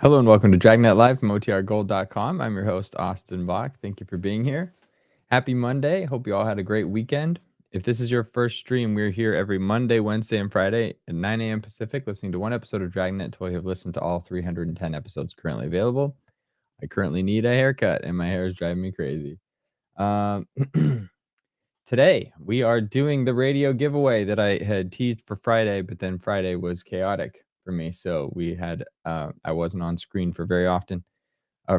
Hello and welcome to Dragnet Live from OTRGold.com. I'm your host, Austin Bach. Thank you for being here. Happy Monday. Hope you all had a great weekend. If this is your first stream, we're here every Monday, Wednesday, and Friday at 9 a.m. Pacific, listening to one episode of Dragnet until you have listened to all 310 episodes currently available. I currently need a haircut, and my hair is driving me crazy. Today, we are doing the radio giveaway that I had teased for Friday, but then Friday was chaotic for me. So we had, I wasn't on screen for very often,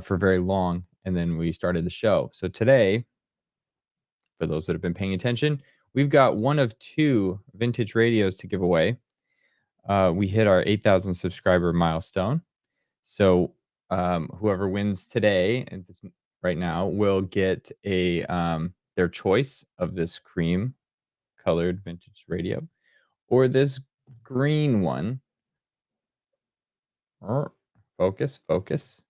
for very long, and then we started the show. So today, for those that have been paying attention, we've got one of two vintage radios to give away. We hit our 8,000 subscriber milestone. So whoever wins today, and this, right now, will get a their choice of this cream colored vintage radio or this green one. Focus.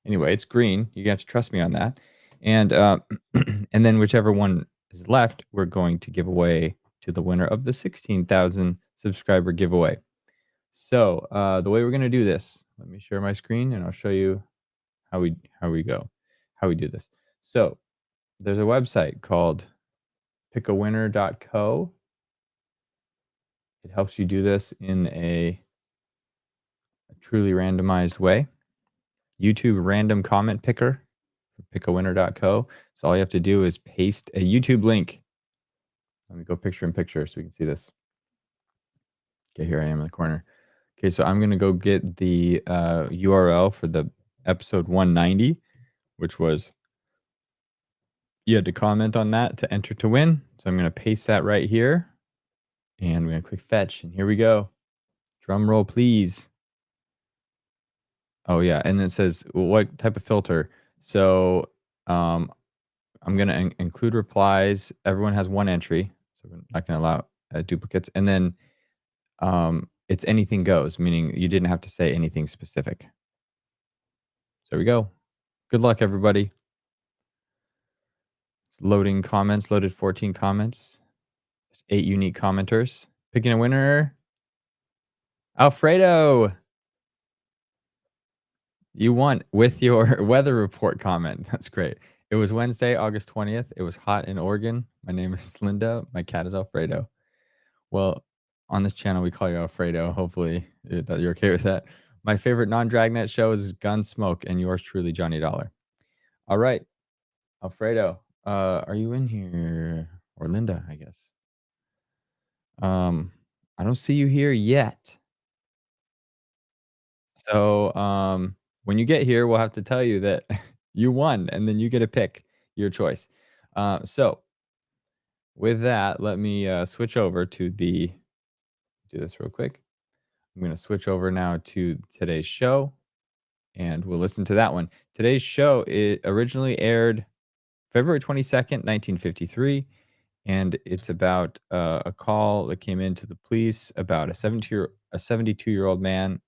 Anyway, it's green. You have to trust me on that. And and then whichever one is left, we're going to give away to the winner of the 16,000 subscriber giveaway. So the way we're going to do this, let me share my screen and I'll show you how we do this. So there's a website called pickawinner.co. It helps you do this in a truly randomized way. YouTube random comment picker for pickawinner.co. So all you have to do is paste a YouTube link. Let me go picture in picture so we can see this. Okay, here I am in the corner. Okay, so I'm going to go get the URL for the episode 190, which was, you had to comment on that to enter to win. So I'm going to paste that right here. And I'm going to click fetch. And here we go. Drum roll, please. Oh, yeah. And then it says, what type of filter? So I'm going to include replies. Everyone has one entry. So we're not going to allow duplicates. And then it's anything goes, meaning you didn't have to say anything specific. So there we go. Good luck, everybody. It's loading comments, loaded 14 comments. 8 unique commenters. Picking a winner. Alfredo. You won with your weather report comment. That's great. It was Wednesday, August 20th. It was hot in Oregon. My name is Linda. My cat is Alfredo. Well, on this channel, we call you Alfredo. Hopefully that you're okay with that. My favorite non-Dragnet show is Gunsmoke, and yours truly, Johnny Dollar. All right. Alfredo, are you in here? Or Linda, I guess. I don't see you here yet. So when you get here, we'll have to tell you that you won, and then you get to pick your choice. So with that, let me switch over to do this real quick. I'm going to switch over now to today's show, and we'll listen to that one. Today's show, it originally aired February 22nd, 1953. And it's about a call that came into the police about a 72-year-old man.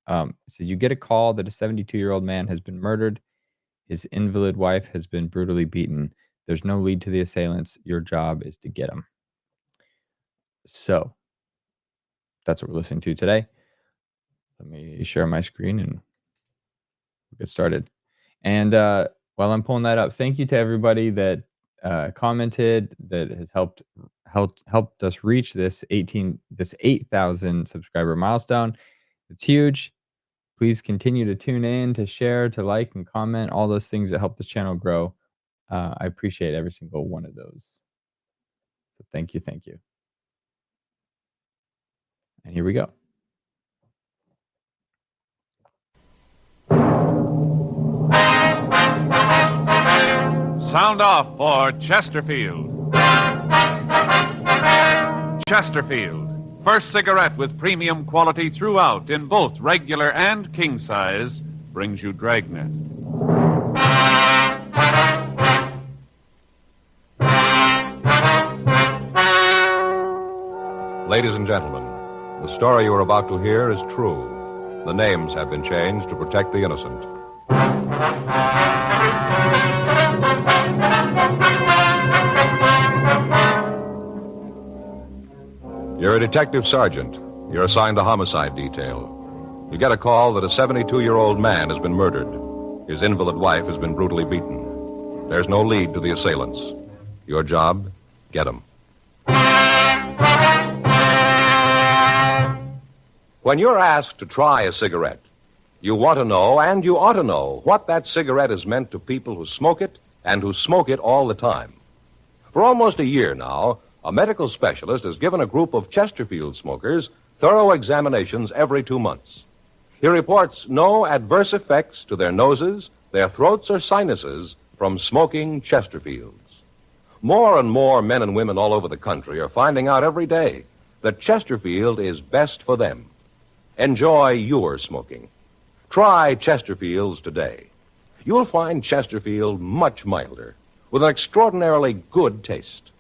So you get a call that a 72-year-old man has been murdered. His invalid wife has been brutally beaten. There's no lead to the assailants. Your job is to get them. So that's what we're listening to today. Let me share my screen and we'll get started. And while I'm pulling that up, thank you to everybody that commented, that has helped us reach this 8,000 subscriber milestone. It's huge. Please continue to tune in, to share, to like and comment, all those things that help this channel grow. I appreciate every single one of those. So thank you. And here we go. Sound off for Chesterfield. Chesterfield, first cigarette with premium quality throughout in both regular and king size, brings you Dragnet. Ladies and gentlemen, the story you are about to hear is true. The names have been changed to protect the innocent. You're a detective sergeant. You're assigned the homicide detail. You get a call that a 72-year-old man has been murdered. His invalid wife has been brutally beaten. There's no lead to the assailants. Your job, get them. When you're asked to try a cigarette, you want to know, and you ought to know, what that cigarette has meant to people who smoke it and who smoke it all the time. For almost a year now, a medical specialist has given a group of Chesterfield smokers thorough examinations every 2 months. He reports no adverse effects to their noses, their throats, or sinuses from smoking Chesterfields. More and more men and women all over the country are finding out every day that Chesterfield is best for them. Enjoy your smoking. Try Chesterfields today. You'll find Chesterfield much milder, with an extraordinarily good taste.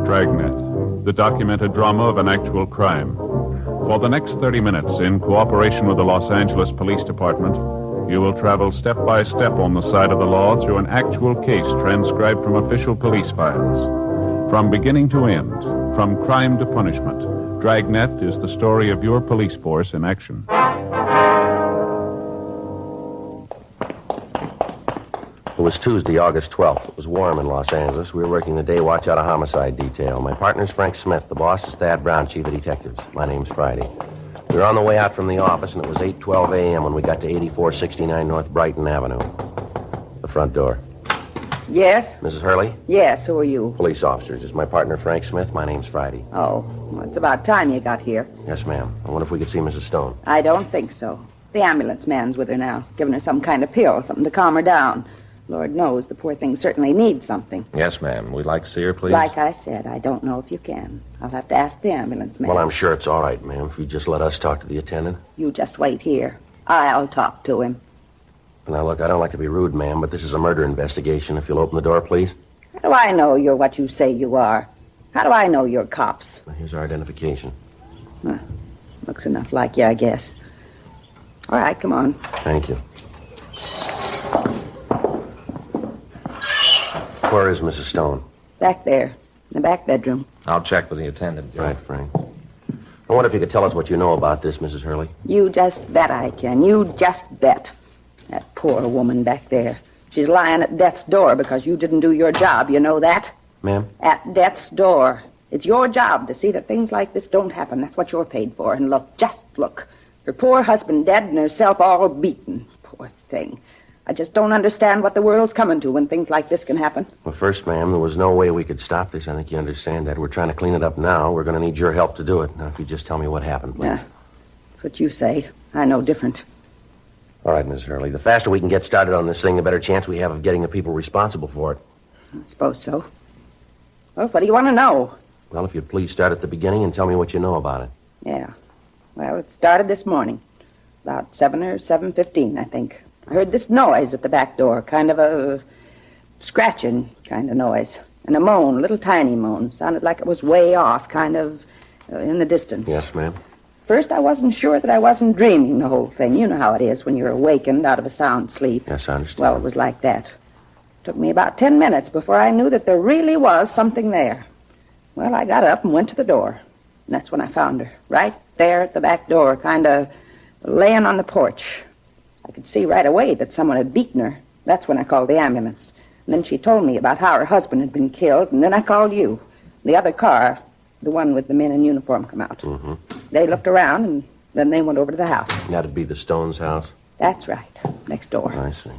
Dragnet, the documented drama of an actual crime. For the next 30 minutes, in cooperation with the Los Angeles Police Department, you will travel step by step on the side of the law through an actual case transcribed from official police files. From beginning to end, from crime to punishment, Dragnet is the story of your police force in action. It was Tuesday, August 12th. It was warm in Los Angeles. We were working the day watch out of homicide detail. My partner's Frank Smith. The boss is Thad Brown, chief of detectives. My name's Friday. We were on the way out from the office, and it was 8:12 a.m. when we got to 8469 North Brighton Avenue. The front door. Yes? Mrs. Hurley? Yes, who are you? Police officers. It's my partner, Frank Smith. My name's Friday. Oh, well, it's about time you got here. Yes, ma'am. I wonder if we could see Mrs. Stone. I don't think so. The ambulance man's with her now, giving her some kind of pill, something to calm her down. Lord knows the poor thing certainly needs something. Yes, ma'am. We'd like to see her, please. Like I said, I don't know if you can. I'll have to ask the ambulance man. Well, I'm sure it's all right, ma'am, if you just let us talk to the attendant. You just wait here. I'll talk to him. Now, look, I don't like to be rude, ma'am, but this is a murder investigation. If you'll open the door, please. How do I know you're what you say you are? How do I know you're cops? Well, here's our identification. Huh. Looks enough like you, I guess. All right, come on. Thank you. Where is Mrs. Stone? Back there, in the back bedroom. I'll check with the attendant. Right, Frank. I wonder if you could tell us what you know about this, Mrs. Hurley. You just bet I can. You just bet. That poor woman back there. She's lying at death's door because you didn't do your job. You know that? Ma'am? At death's door. It's your job to see that things like this don't happen. That's what you're paid for. And look, just look. Her poor husband dead and herself all beaten. Poor thing. I just don't understand what the world's coming to when things like this can happen. Well, first, ma'am, there was no way we could stop this. I think you understand that. We're trying to clean it up now. We're going to need your help to do it. Now, if you just tell me what happened, please. Yeah, that's what you say. I know different. All right, Miss Hurley. The faster we can get started on this thing, the better chance we have of getting the people responsible for it. I suppose so. Well, what do you want to know? Well, if you'd please start at the beginning and tell me what you know about it. Yeah. Well, it started this morning. About 7 or 7:15, I think. I heard this noise at the back door, kind of a scratching kind of noise. And a moan, a little tiny moan. Sounded like it was way off, kind of in the distance. Yes, ma'am. First, I wasn't sure that I wasn't dreaming the whole thing. You know how it is when you're awakened out of a sound sleep. Yes, I understand. Well, it was like that. Took me about 10 minutes before I knew that there really was something there. Well, I got up and went to the door. And that's when I found her, right there at the back door, kind of laying on the porch. I could see right away that someone had beaten her. That's when I called the ambulance. And then she told me about how her husband had been killed, and then I called you. The other car, the one with the men in uniform, come out. Mm-hmm. They looked around, and then they went over to the house. That'd be the Stones' house? That's right, next door. I see.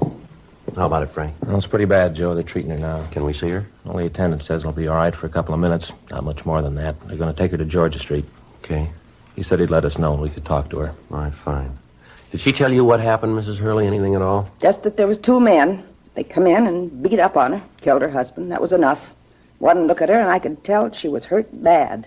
How about it, Frank? Well, it's pretty bad, Joe. They're treating her now. Can we see her? Well, the attendant says it'll be all right for a couple of minutes. Not much more than that. They're going to take her to Georgia Street. Okay. He said he'd let us know when we could talk to her. All right, fine. Did she tell you what happened, Mrs. Hurley? Anything at all? Just that there was 2 men. They come in and beat up on her, killed her husband. That was enough. One look at her, and I could tell she was hurt bad.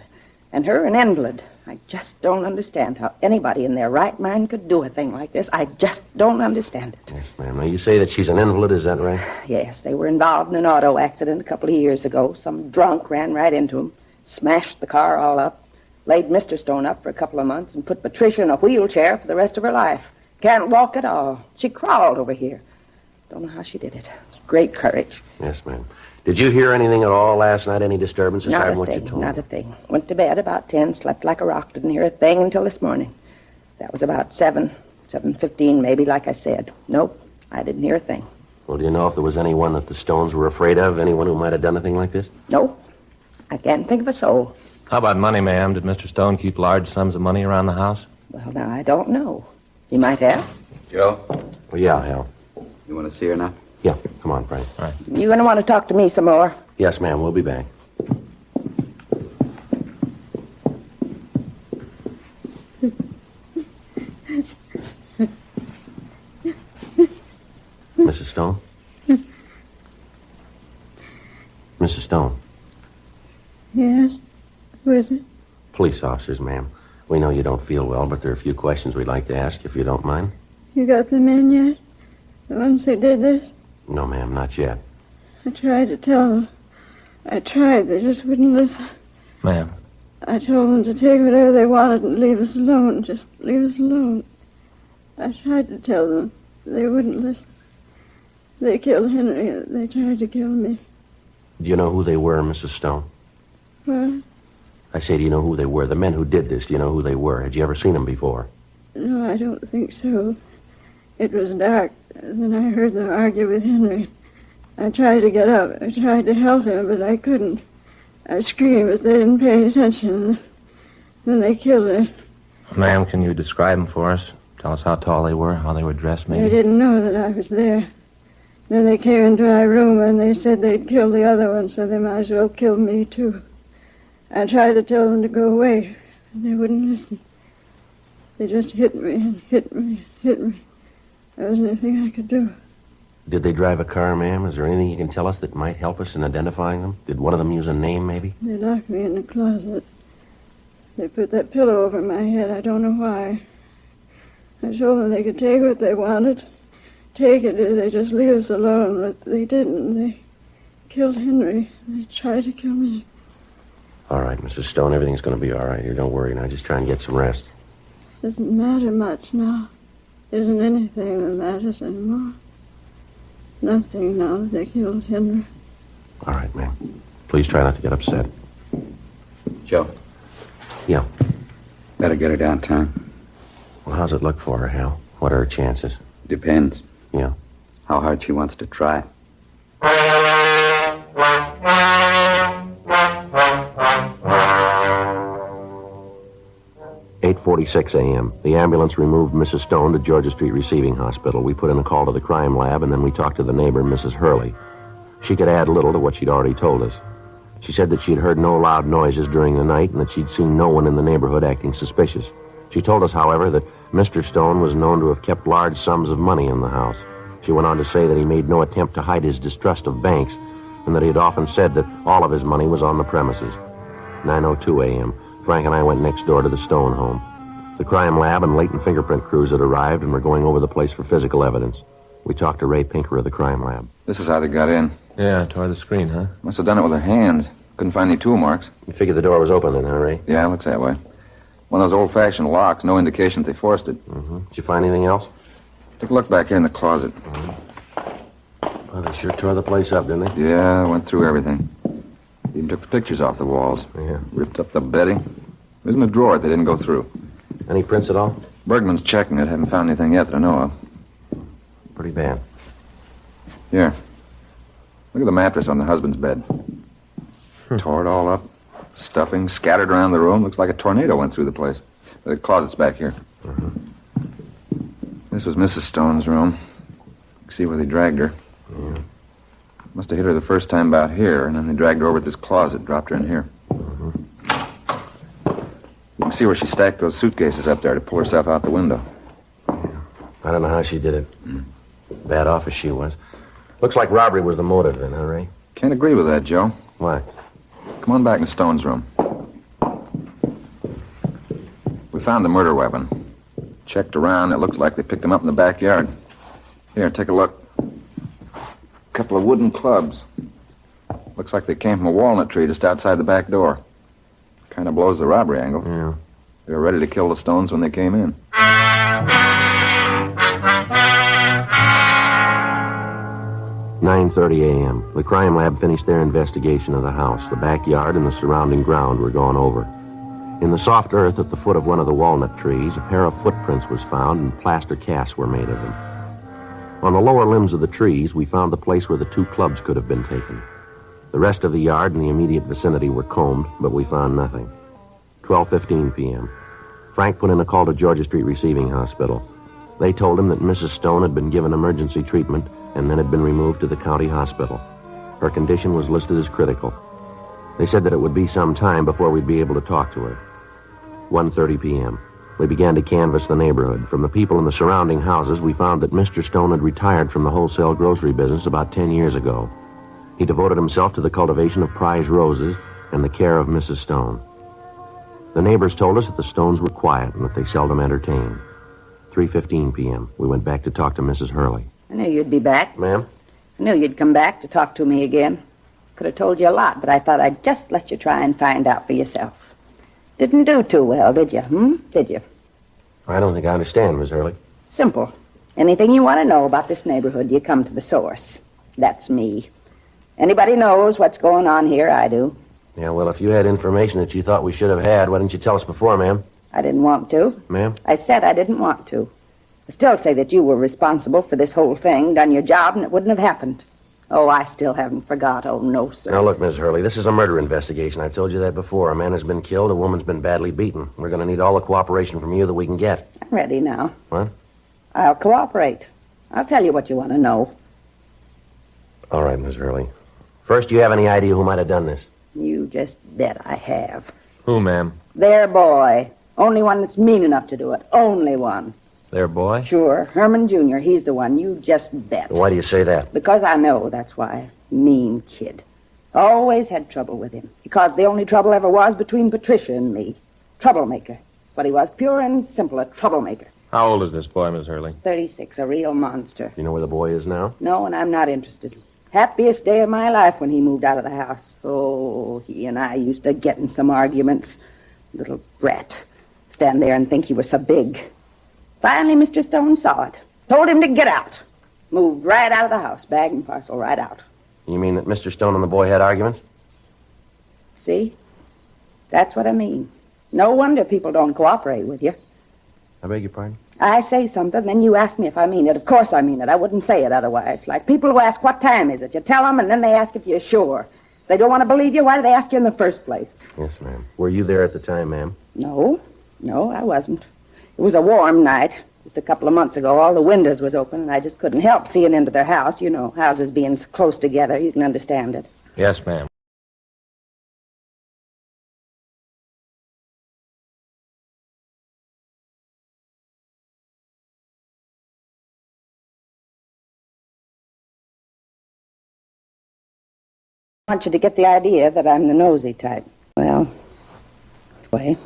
And her an invalid. I just don't understand how anybody in their right mind could do a thing like this. I just don't understand it. Yes, ma'am. Now, you say that she's an invalid, is that right? Yes, they were involved in an auto accident a couple of years ago. Some drunk ran right into them, smashed the car all up, laid Mr. Stone up for a couple of months, and put Patricia in a wheelchair for the rest of her life. Can't walk at all. She crawled over here. Don't know how she did it. It's great courage. Yes, ma'am. Did you hear anything at all last night? Any disturbance aside from what you told me? Not a thing. Went to bed about 10, slept like a rock, didn't hear a thing until this morning. That was about 7:15 maybe, like I said. Nope, I didn't hear a thing. Well, do you know if there was anyone that the Stones were afraid of? Anyone who might have done a thing like this? Nope, I can't think of a soul. How about money, ma'am? Did Mr. Stone keep large sums of money around the house? Well, now, I don't know. He might have. Joe, Well, yeah, Hal. you want to see her now? Yeah, come on, Frank. You gonna want to talk to me some more? Yes, ma'am, we'll be back. Mrs. Stone? Mrs. Stone? Yes? Who is it? Police officers, ma'am. We know you don't feel well, but there are a few questions we'd like to ask, if you don't mind. You got them in yet? The ones who did this? No, ma'am, not yet. I tried to tell them. I tried. They just wouldn't listen. Ma'am. I told them to take whatever they wanted and leave us alone. Just leave us alone. I tried to tell them. They wouldn't listen. They killed Henry. They tried to kill me. Do you know who they were, Mrs. Stone? What? I say, do you know who they were? The men who did this, do you know who they were? Had you ever seen them before? No, I don't think so. It was dark. Then I heard them argue with Henry. I tried to get up. I tried to help him, but I couldn't. I screamed, but they didn't pay attention. Then they killed her. Ma'am, can you describe them for us? Tell us how tall they were, how they were dressed, maybe? They didn't know that I was there. Then they came into my room and they said they'd kill the other one, so they might as well kill me, too. I tried to tell them to go away, but they wouldn't listen. They just hit me and hit me and hit me. There wasn't anything I could do. Did they drive a car, ma'am? Is there anything you can tell us that might help us in identifying them? Did one of them use a name, maybe? They locked me in the closet. They put that pillow over my head. I don't know why. I told them they could take what they wanted. Take it if they just leave us alone, but they didn't. They killed Henry. They tried to kill me. All right, Mrs. Stone, everything's going to be all right. You don't worry now. Just try and get some rest. Doesn't matter much now. Isn't anything that matters anymore. Nothing now that they killed Henry. All right, ma'am. Please try not to get upset. Joe. Yeah. Better get her downtown. Well, how's it look for her, Hal? What are her chances? Depends. Yeah. How hard she wants to try. 8:46 a.m. The ambulance removed Mrs. Stone to Georgia Street Receiving Hospital. We put in a call to the crime lab, and then we talked to the neighbor, Mrs. Hurley. She could add little to what she'd already told us. She said that she'd heard no loud noises during the night and that she'd seen no one in the neighborhood acting suspicious. She told us, however, that Mr. Stone was known to have kept large sums of money in the house. She went on to say that he made no attempt to hide his distrust of banks and that he had often said that all of his money was on the premises. 9:02 a.m. Frank and I went next door to the Stone home. The crime lab and latent fingerprint crews had arrived and were going over the place for physical evidence. We talked to Ray Pinker of the crime lab. This is how they got in. Yeah, tore the screen, huh? Must have done it with their hands. Couldn't find any tool marks. You figured the door was open then, huh, Ray? Yeah, it looks that way. One of those old-fashioned locks, no indication that they forced it. Mm-hmm. Did you find anything else? Take a look back here in the closet. Well, they sure tore the place up, didn't they? Yeah, went through everything. Even took the pictures off the walls. Yeah. Ripped up the bedding. There's in a drawer they didn't go through. Any prints at all? Bergman's checking it. Haven't found anything yet that I know of. Pretty bad. Here. Look at the mattress on the husband's bed. Tore it all up. Stuffing scattered around the room. Looks like a tornado went through the place. The closet's back here. This was Mrs. Stone's room. See where they dragged her. Yeah. Must have hit her the first time about here, and then they dragged her over to this closet, dropped her in here. You can see where she stacked those suitcases up there to pull herself out the window. I don't know how she did it. Bad off as she was. Looks like robbery was the motive then, huh, Ray? Can't agree with that, Joe. Why? Come on back in Stone's room. We found the murder weapon. Checked around. It looks like they picked him up in the backyard. Here, take a look. A couple of wooden clubs. Looks like they came from a walnut tree just outside the back door. Kind of blows the robbery angle. Yeah. They were ready to kill the Stones when they came in. 9:30 a.m. The crime lab finished their investigation of the house. The backyard and the surrounding ground were gone over. In the soft earth at the foot of one of the walnut trees, a pair of footprints was found and plaster casts were made of them. On the lower limbs of the trees, we found the place where the 2 clubs could have been taken. The rest of the yard and the immediate vicinity were combed, but we found nothing. 12:15 p.m. Frank put in a call to Georgia Street Receiving Hospital. They told him that Mrs. Stone had been given emergency treatment and then had been removed to the county hospital. Her condition was listed as critical. They said that it would be some time before we'd be able to talk to her. 1:30 p.m. We began to canvass the neighborhood. From the people in the surrounding houses, we found that Mr. Stone had retired from the wholesale grocery business about 10 years ago. He devoted himself to the cultivation of prize roses and the care of Mrs. Stone. The neighbors told us that the Stones were quiet and that they seldom entertained. 3:15 p.m. We went back to talk to Mrs. Hurley. I knew you'd be back. Ma'am? I knew you'd come back to talk to me again. Could have told you a lot, but I thought I'd just let you try and find out for yourself. Didn't do too well, did you? Did you? I don't think I understand, Miss Hurley. Simple. Anything you want to know about this neighborhood, you come to the source. That's me. Anybody knows what's going on here, I do. Yeah, well, if you had information that you thought we should have had, why didn't you tell us before, ma'am? I didn't want to. Ma'am? I said I didn't want to. I still say that you were responsible for this whole thing, done your job, and it wouldn't have happened. Oh, I still haven't forgot. Oh, no, sir. Now, look, Miss Hurley, this is a murder investigation. I've told you that before. A man has been killed, a woman's been badly beaten. We're going to need all the cooperation from you that we can get. I'm ready now. What? I'll cooperate. I'll tell you what you want to know. All right, Miss Hurley. First, do you have any idea who might have done this? You just bet I have. Who, ma'am? Their boy. Only one that's mean enough to do it. Only one. Their boy? Sure. Herman Jr. He's the one. You just bet. Why do you say that? Because I know, that's why. Mean kid. Always had trouble with him. Because the only trouble ever was between Patricia and me. Troublemaker. But he was pure and simple, a troublemaker. How old is this boy, Miss Hurley? 36, a real monster. You know where the boy is now? No, and I'm not interested. Happiest day of my life when he moved out of the house. Oh, he and I used to get in some arguments. Little brat. Stand there and think he was so big. Finally, Mr. Stone saw it. Told him to get out. Moved right out of the house, bag and parcel, right out. You mean that Mr. Stone and the boy had arguments? See? That's what I mean. No wonder people don't cooperate with you. I beg your pardon? I say something, then you ask me if I mean it. Of course I mean it. I wouldn't say it otherwise. Like people who ask, what time is it? You tell them, and then they ask if you're sure. If they don't want to believe you, why do they ask you in the first place? Yes, ma'am. Were you there at the time, ma'am? No, I wasn't. It was a warm night. Just a couple of months ago, all the windows was open, and I just couldn't help seeing into their house. You know, houses being so close together, you can understand it. Yes, ma'am. I want you to get the idea that I'm the nosy type. Well, anyway,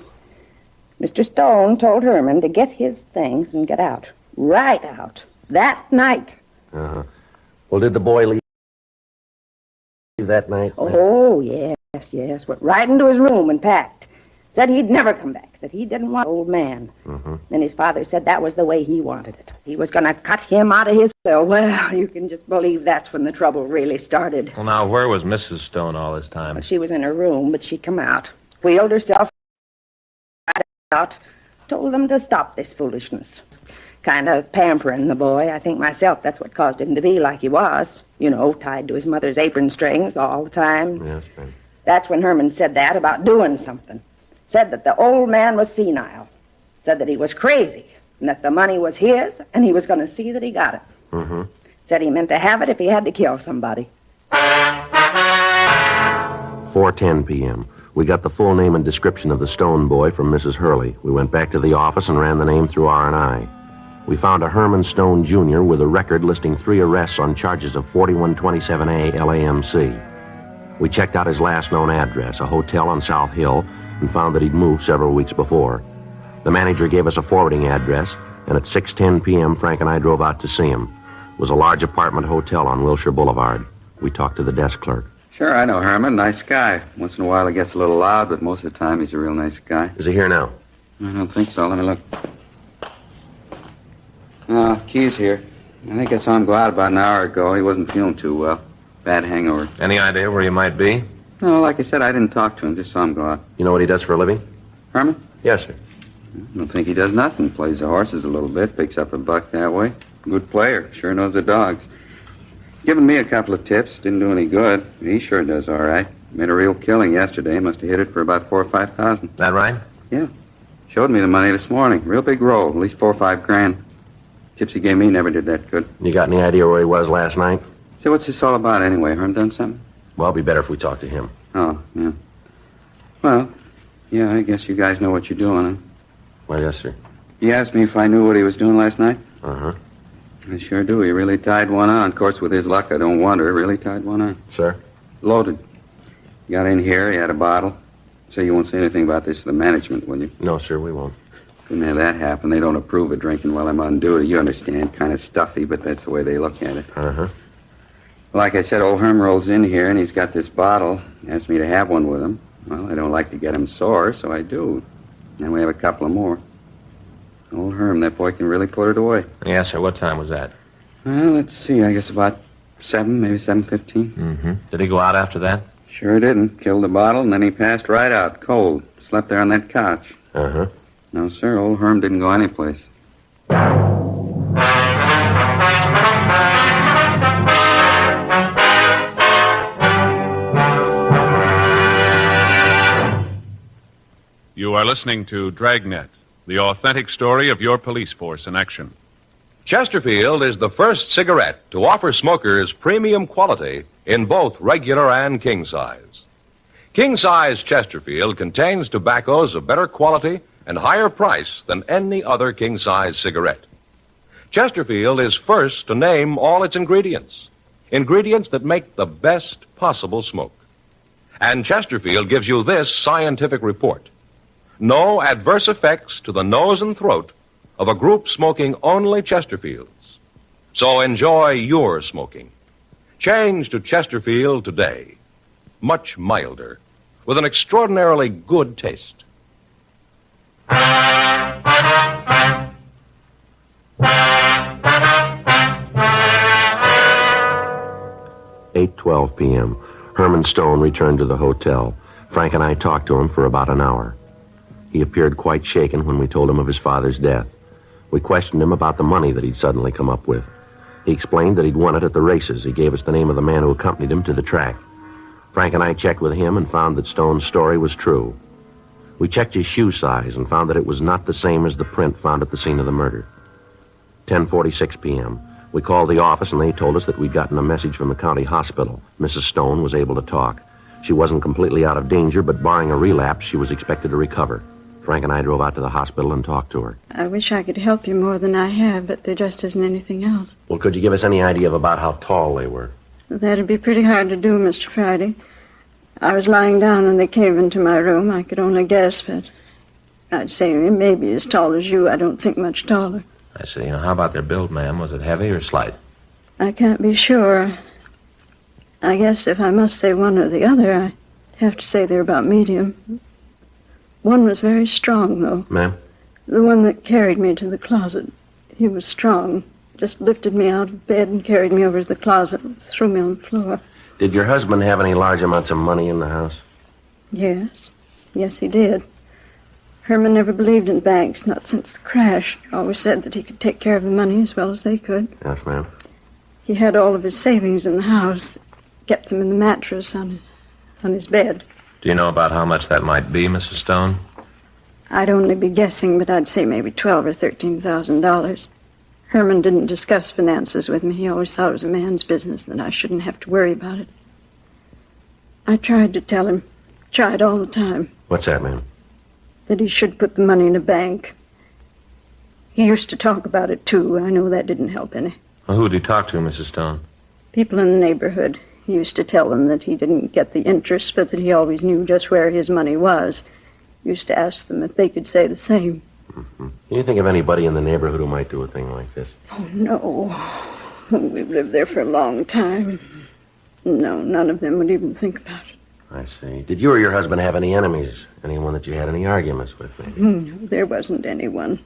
Mr. Stone told Herman to get his things and get out. Right out. That night. Uh-huh. Well, did the boy leave that night? Oh, yes. Went right into his room and packed. Said he'd never come back, that he didn't want an old man. Mm-hmm. Then his father said that was the way he wanted it. He was going to cut him out of his will. Well, you can just believe that's when the trouble really started. Well, now, where was Mrs. Stone all this time? Well, she was in her room, but she come out. Wheeled herself out. Told them to stop this foolishness. Kind of pampering the boy. I think myself that's what caused him to be like he was. You know, tied to his mother's apron strings all the time. Yes, ma'am. That's when Herman said that about doing something. Said that the old man was senile. Said that he was crazy. And that the money was his, and he was going to see that he got it. Mm-hmm. Said he meant to have it if he had to kill somebody. 4:10 p.m. We got the full name and description of the Stone boy from Mrs. Hurley. We went back to the office and ran the name through R&I. We found a Herman Stone Jr. with a record listing 3 arrests on charges of 4127A LAMC. We checked out his last known address, a hotel on South Hill, and found that he'd moved several weeks before. The manager gave us a forwarding address, and at 6:10 p.m., Frank and I drove out to see him. It was a large apartment hotel on Wilshire Boulevard. We talked to the desk clerk. Sure, I know Herman. Nice guy. Once in a while he gets a little loud, but most of the time he's a real nice guy. Is he here now? I don't think so. Let me look. Keys here. I think I saw him go out about an hour ago. He wasn't feeling too well. Bad hangover. Any idea where he might be? No, like I said, I didn't talk to him. Just saw him go out. You know what he does for a living? Herman? Yes, sir. I don't think he does nothing. Plays the horses a little bit. Picks up a buck that way. Good player. Sure knows the dogs. Given me a couple of tips. Didn't do any good. He sure does all right. Made a real killing yesterday. Must have hit it for about $4,000 or $5,000. That right? Yeah. Showed me the money this morning. Real big roll. At least $4 or $5 grand. Tips he gave me never did that good. You got any idea where he was last night? So what's this all about anyway? Herm done something? Well, it'd be better if we talk to him. Oh, yeah. Well, yeah, I guess you guys know what you're doing, huh? Well, yes, sir. He asked me if I knew what he was doing last night. Uh-huh. I sure do. He really tied one on. Of course, with his luck, I don't wonder. Really tied one on. Sir? Loaded. He got in here. He had a bottle. So you won't say anything about this to the management, will you? No, sir, we won't. Couldn't have that happen. They don't approve of drinking while I'm on duty. You understand. Kind of stuffy, but that's the way they look at it. Uh-huh. Like I said, old Herm rolls in here, and he's got this bottle. Asked me to have one with him. Well, I don't like to get him sore, so I do. And we have a couple of more. Old Herm, that boy can really put it away. Yes, sir. What time was that? Well, let's see. I guess about 7, maybe 7:15. Mm-hmm. Did he go out after that? Sure didn't. Killed the bottle, and then he passed right out, cold. Slept there on that couch. Uh-huh. No, sir, old Herm didn't go anyplace. You are listening to Dragnet, the authentic story of your police force in action. Chesterfield is the first cigarette to offer smokers premium quality in both regular and king size. King size Chesterfield contains tobaccos of better quality and higher price than any other king size cigarette. Chesterfield is first to name all its ingredients that make the best possible smoke. And Chesterfield gives you this scientific report. No adverse effects to the nose and throat of a group smoking only Chesterfields. So enjoy your smoking. Change to Chesterfield today. Much milder, with an extraordinarily good taste. 8:12 p.m. Herman Stone returned to the hotel. Frank and I talked to him for about an hour. He appeared quite shaken when we told him of his father's death. We questioned him about the money that he'd suddenly come up with. He explained that he'd won it at the races. He gave us the name of the man who accompanied him to the track. Frank and I checked with him and found that Stone's story was true. We checked his shoe size and found that it was not the same as the print found at the scene of the murder. 10:46 p.m. We called the office and they told us that we'd gotten a message from the county hospital. Mrs. Stone was able to talk. She wasn't completely out of danger, but barring a relapse, she was expected to recover. Frank and I drove out to the hospital and talked to her. I wish I could help you more than I have, but there just isn't anything else. Well, could you give us any idea of about how tall they were? That'd be pretty hard to do, Mr. Friday. I was lying down when they came into my room. I could only guess, but I'd say maybe as tall as you. I don't think much taller. I see. How about their build, ma'am? Was it heavy or slight? I can't be sure. I guess if I must say one or the other, I'd have to say they're about medium. One was very strong, though. Ma'am? The one that carried me to the closet. He was strong. Just lifted me out of bed and carried me over to the closet and threw me on the floor. Did your husband have any large amounts of money in the house? Yes. Yes, he did. Herman never believed in banks, not since the crash. Always said that he could take care of the money as well as they could. Yes, ma'am. He had all of his savings in the house. Kept them in the mattress on his bed. Do you know about how much that might be, Mrs. Stone? I'd only be guessing, but I'd say maybe $12,000 or $13,000. Herman didn't discuss finances with me. He always thought it was a man's business, that I shouldn't have to worry about it. I tried to tell him, tried all the time, What's that, ma'am? that he should put the money in a bank. He used to talk about it, too. I know that didn't help any. Well, who did he talk to, Mrs. Stone? People in the neighborhood. He used to tell them that he didn't get the interest, but that he always knew just where his money was. Used to ask them if they could say the same. Mm-hmm. Can you think of anybody in the neighborhood who might do a thing like this? Oh, no. We've lived there for a long time. No, none of them would even think about it. I see. Did you or your husband have any enemies? Anyone that you had any arguments with, maybe? No, there wasn't anyone.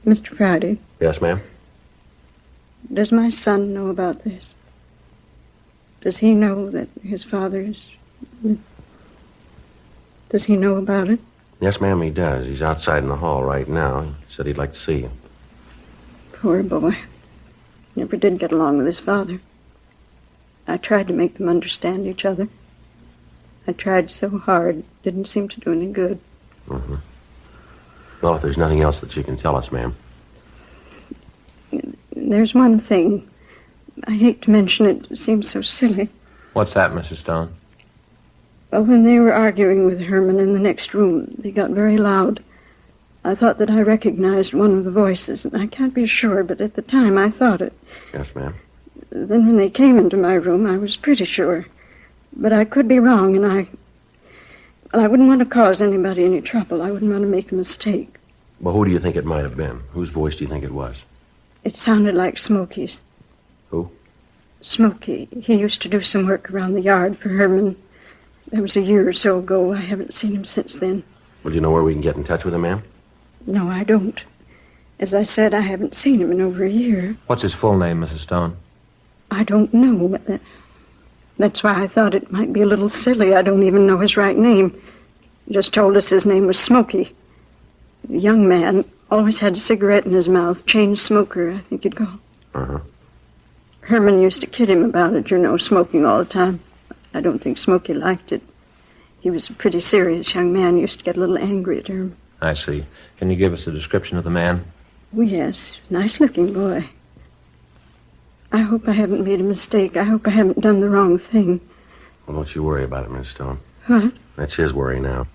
Mr. Friday, Yes, ma'am? Does my son know about this? Does he know that his father is... Does he know about it? Yes, ma'am, he does. He's outside in the hall right now. He said he'd like to see you. Poor boy. Never did get along with his father. I tried to make them understand each other. I tried so hard. Didn't seem to do any good. Mm-hmm. Well, if there's nothing else that you can tell us, ma'am. There's one thing. I hate to mention it. It seems so silly. What's that, Mrs. Stone? Well, when they were arguing with Herman in the next room, they got very loud. I thought that I recognized one of the voices, and I can't be sure, but at the time I thought it. Yes, ma'am. Then when they came into my room, I was pretty sure. But I could be wrong, and I wouldn't want to cause anybody any trouble. I wouldn't want to make a mistake. Well, who do you think it might have been? Whose voice do you think it was? It sounded like Smokey's. Who? Smokey. He used to do some work around the yard for Herman. That was a year or so ago. I haven't seen him since then. Well, do you know where we can get in touch with him, ma'am? No, I don't. As I said, I haven't seen him in over a year. What's his full name, Mrs. Stone? I don't know. That's why I thought it might be a little silly. I don't even know his right name. He just told us his name was Smokey. The young man always had a cigarette in his mouth. Chain smoker, I think you'd call. Uh-huh. Herman used to kid him about it, smoking all the time. I don't think Smokey liked it. He was a pretty serious young man. Used to get a little angry at Herman. I see. Can you give us a description of the man? Oh, yes. Nice-looking boy. I hope I haven't made a mistake. I hope I haven't done the wrong thing. Well, don't you worry about it, Miss Stone. What? That's his worry now.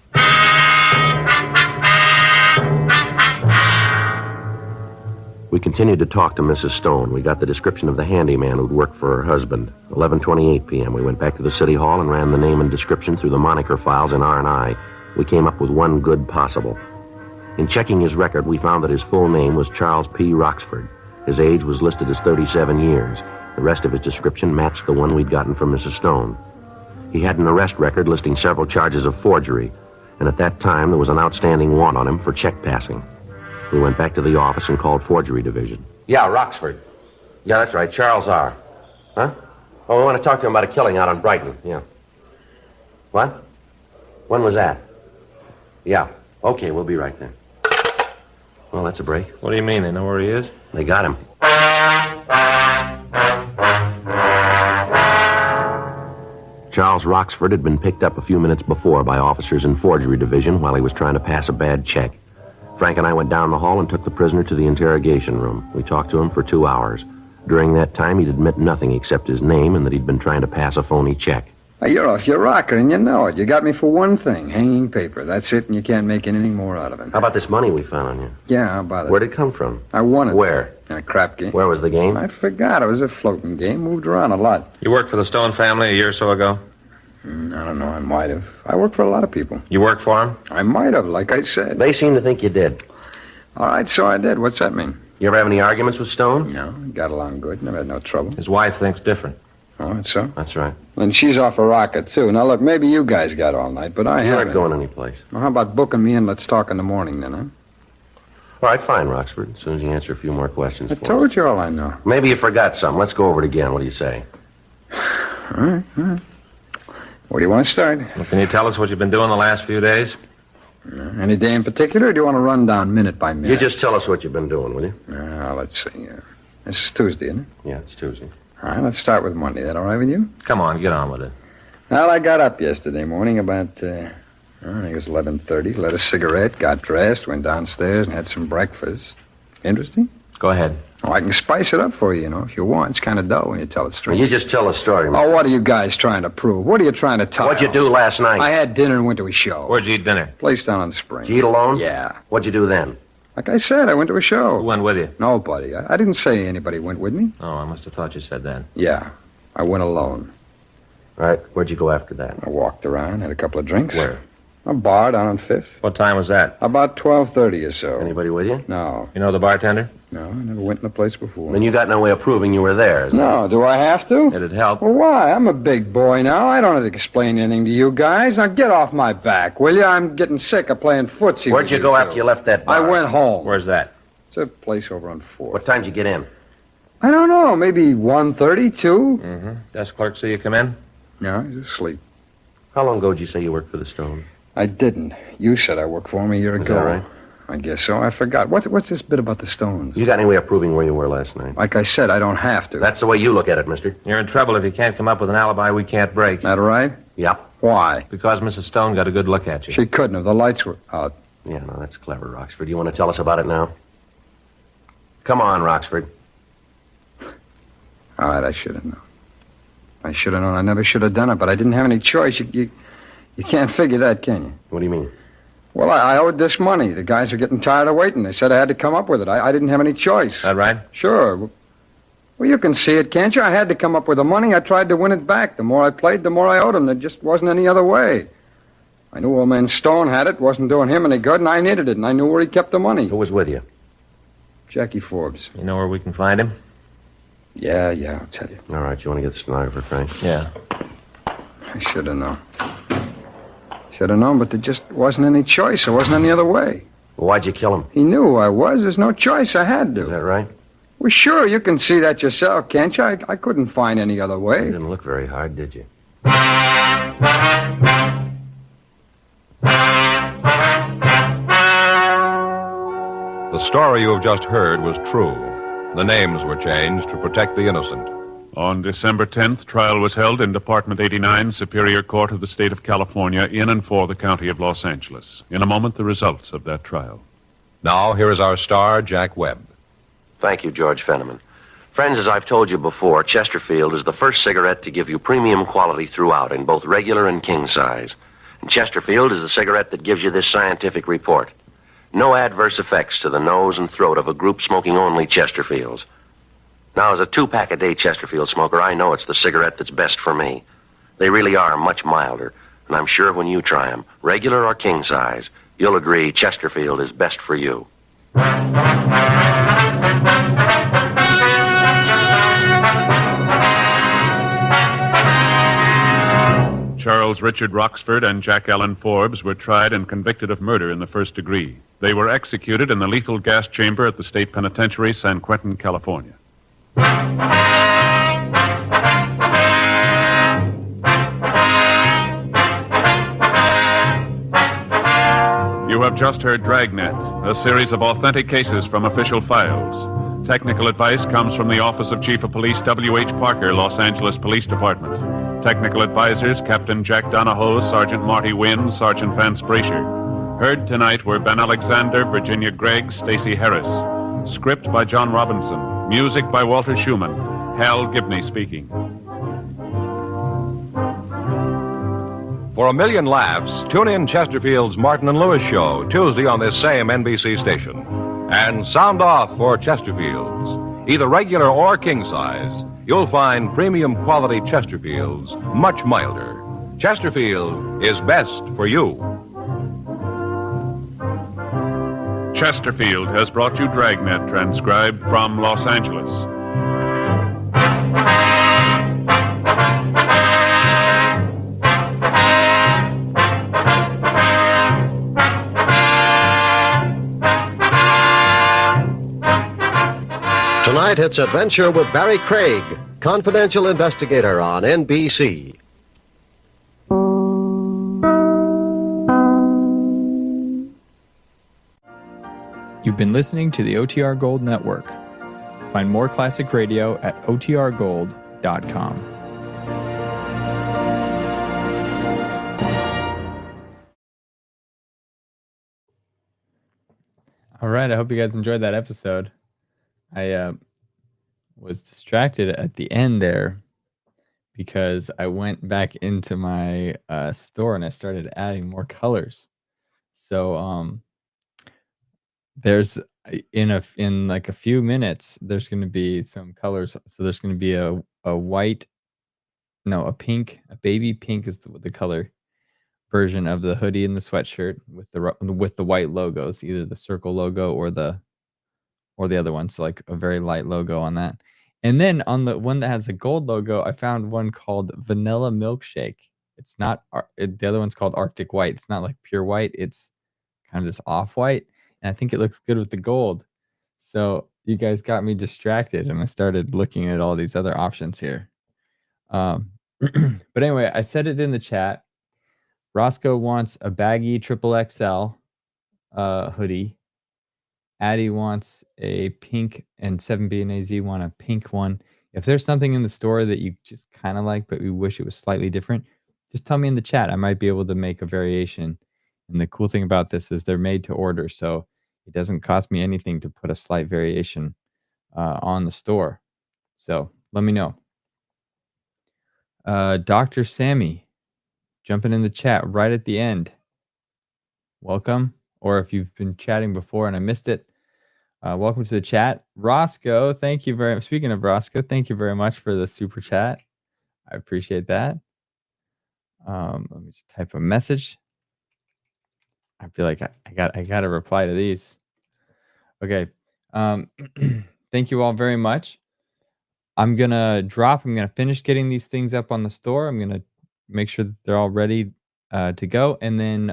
We continued to talk to Mrs. Stone. We got the description of the handyman who'd worked for her husband. 11:28 p.m. We went back to the city hall and ran the name and description through the moniker files in R&I. We came up with one good possible. In checking his record, we found that his full name was Charles P. Roxford. His age was listed as 37 years. The rest of his description matched the one we'd gotten from Mrs. Stone. He had an arrest record listing several charges of forgery, and at that time there was an outstanding warrant on him for check passing. We went back to the office and called Forgery Division. Yeah, Roxford. Yeah, that's right, Charles R. Huh? Oh, we want to talk to him about a killing out on Brighton, yeah. What? When was that? Yeah. Okay, we'll be right there. Well, that's a break. What do you mean? They know where he is? They got him. Charles Roxford had been picked up a few minutes before by officers in Forgery Division while he was trying to pass a bad check. Frank and I went down the hall and took the prisoner to the interrogation room. We talked to him for 2 hours. During that time, he'd admit nothing except his name and that he'd been trying to pass a phony check. You're off your rocker, and you know it. You got me for one thing, hanging paper. That's it, and you can't make anything more out of it. How about this money we found on you? Yeah, how about it? Where'd it come from? I won it. Where? In a crap game. Where was the game? I forgot. It was a floating game. Moved around a lot. You worked for the Stone family a year or so ago? I don't know. I might have. I worked for a lot of people. You worked for them? I might have, like I said. They seem to think you did. All right, so I did. What's that mean? You ever have any arguments with Stone? No, got along good. Never had no trouble. His wife thinks different. Oh, that's so? That's right. And she's off a rocket, too. Now, look, maybe you guys got all night, but I You haven't. aren't going anyplace. Well, how about booking me in? Let's talk in the morning, then, huh? All right, fine, Roxford. As soon as you answer a few more questions I for told you all I know. Maybe you forgot something. Let's go over it again. What do you say? All right. Where do you want to start? Well, can you tell us what you've been doing the last few days? Any day in particular, or do you want to run down minute by minute? You just tell us what you've been doing, will you? Let's see. This is Tuesday, isn't it? Yeah, it's Tuesday. All right, let's start with Monday. That all right with you? Come on, get on with it. Well, I got up yesterday morning about, I think it was 11:30, lit a cigarette, got dressed, went downstairs and had some breakfast. Interesting? Go ahead. Oh, I can spice it up for you, if you want. It's kind of dull when you tell it straight. Well, you just tell a story. Oh, what are you guys trying to prove? What are you trying to tell? What'd you do last night? I had dinner and went to a show. Where'd you eat dinner? Place down on the spring. Did you eat alone? Yeah. What'd you do then? Like I said, I went to a show. Who went with you? Nobody. I didn't say anybody went with me. Oh, I must have thought you said that. Yeah. I went alone. All right, where'd you go after that? I walked around, had a couple of drinks. Where? A bar down on 5th. What time was that? About 12:30 or so. Anybody with you? No. You know the bartender? No, I never went in the place before. Then you got no way of proving you were there, is No, do I have to? It'd help. Well, why? I'm a big boy now. I don't have to explain anything to you guys. Now get off my back, will you? I'm getting sick of playing footsie. Where'd with you go two. after you left that bar? I went home. Where's that? It's a place over on 4th. What time did you get in? I don't know, maybe 1:30, 2? Mm-hmm. Desk clerk see you come in? No, he's asleep. How long ago did you say you worked for the Stones? I didn't. You said I worked for him a year ago. Is that right? I guess so. I forgot. What's this bit about the Stones? You got any way of proving where you were last night? Like I said, I don't have to. That's the way you look at it, mister. You're in trouble if you can't come up with an alibi we can't break. That right? Yep. Why? Because Mrs. Stone got a good look at you. She couldn't have. The lights were out. Yeah, no, that's clever, Roxford. You want to tell us about it now? Come on, Roxford. All right, I should have known. I should have known. I never should have done it, but I didn't have any choice. You can't figure that, can you? What do you mean? Well, I owed this money. The guys are getting tired of waiting. They said I had to come up with it. I didn't have any choice. That right? Sure. Well, you can see it, can't you? I had to come up with the money. I tried to win it back. The more I played, the more I owed him. There just wasn't any other way. I knew old man Stone had it. Wasn't doing him any good, and I needed it, and I knew where he kept the money. Who was with you? Jackie Forbes. You know where we can find him? Yeah, I'll tell you. All right, you want to get the stenographer, Frank? Yeah. I should have known. Should have known, but there just wasn't any choice. There wasn't any other way. Well, why'd you kill him? He knew who I was. There's no choice. I had to. Is that right? Well, sure, you can see that yourself, can't you? I couldn't find any other You way. didn't look very hard, did you? The story you have just heard was true. The names were changed to protect the innocent. On December 10th, trial was held in Department 89, Superior Court of the State of California, in and for the County of Los Angeles. In a moment, the results of that trial. Now, here is our star, Jack Webb. Thank you, George Fenneman. Friends, as I've told you before, Chesterfield is the first cigarette to give you premium quality throughout in both regular and king size. And Chesterfield is the cigarette that gives you this scientific report. No adverse effects to the nose and throat of a group smoking only Chesterfields. Now, as a 2-pack-a-day Chesterfield smoker, I know it's the cigarette that's best for me. They really are much milder, and I'm sure when you try them, regular or king size, you'll agree Chesterfield is best for you. Charles Richard Roxford and Jack Allen Forbes were tried and convicted of murder in the first degree. They were executed in the lethal gas chamber at the State Penitentiary, San Quentin, California. You have just heard Dragnet, a series of authentic cases from official files. Technical advice comes from the Office of Chief of Police W.H. Parker, Los Angeles Police Department. Technical advisors, Captain Jack Donahoe, Sergeant Marty Wynn, Sergeant Vance Brasher. Heard tonight were Ben Alexander, Virginia Gregg, Stacey Harris. Script by John Robinson. Music by Walter Schumann. Hal Gibney speaking. For a million laughs, tune in Chesterfield's Martin and Lewis show, Tuesday on this same NBC station. And sound off for Chesterfields. Either regular or king size, you'll find premium quality Chesterfields much milder. Chesterfield is best for you. Chesterfield has brought you Dragnet, transcribed from Los Angeles. Tonight, it's Adventure with Barry Craig, confidential investigator on NBC. You've been listening to the OTR Gold Network. Find more classic radio at otrgold.com. All right, I hope you guys enjoyed that episode. I was distracted at the end there because I went back into my store and I started adding more colors. So there's in like a few minutes there's going to be some colors. So there's going to be a pink, a baby pink is the color version of the hoodie and the sweatshirt with the white logos, either the circle logo or the other one. So like a very light logo on that. And then on the one that has a gold logo, I found one called Vanilla Milkshake. It's not the other one's called Arctic White. It's not like pure white. It's kind of this off white, and I think it looks good with the gold. So you guys got me distracted, and I started looking at all these other options here. But anyway, I said it in the chat. Roscoe wants a baggy triple XL hoodie. Addie wants a pink, and 7B and AZ want a pink one. If there's something in the store that you just kind of like, but you wish it was slightly different, just tell me in the chat. I might be able to make a variation. And the cool thing about this is they're made to order, so it doesn't cost me anything to put a slight variation on the store. So let me know. Dr. Sammy, jumping in the chat right at the end. Welcome. Or if you've been chatting before and I missed it, welcome to the chat. Roscoe, thank you very much. Speaking of Roscoe, thank you very much for the super chat. I appreciate that. Let me just type a message. I feel like I got to reply to these. Okay. Thank you all very much. I'm going to finish getting these things up on the store. I'm going to make sure that they're all ready to go. And then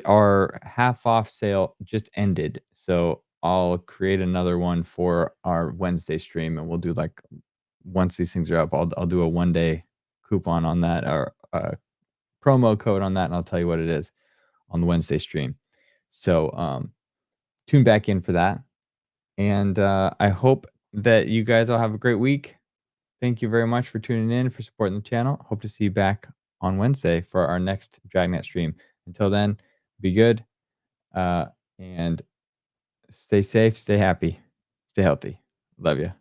our half off sale just ended. So I'll create another one for our Wednesday stream, and we'll do like, once these things are up, I'll do a 1-day coupon on that, or promo code on that, and I'll tell you what it is on the Wednesday stream. So tune back in for that. And I hope that you guys all have a great week. Thank you very much for tuning in, for supporting the channel. Hope to see you back on Wednesday for our next Dragnet stream. Until then, be good and stay safe, stay happy, stay healthy. Love you.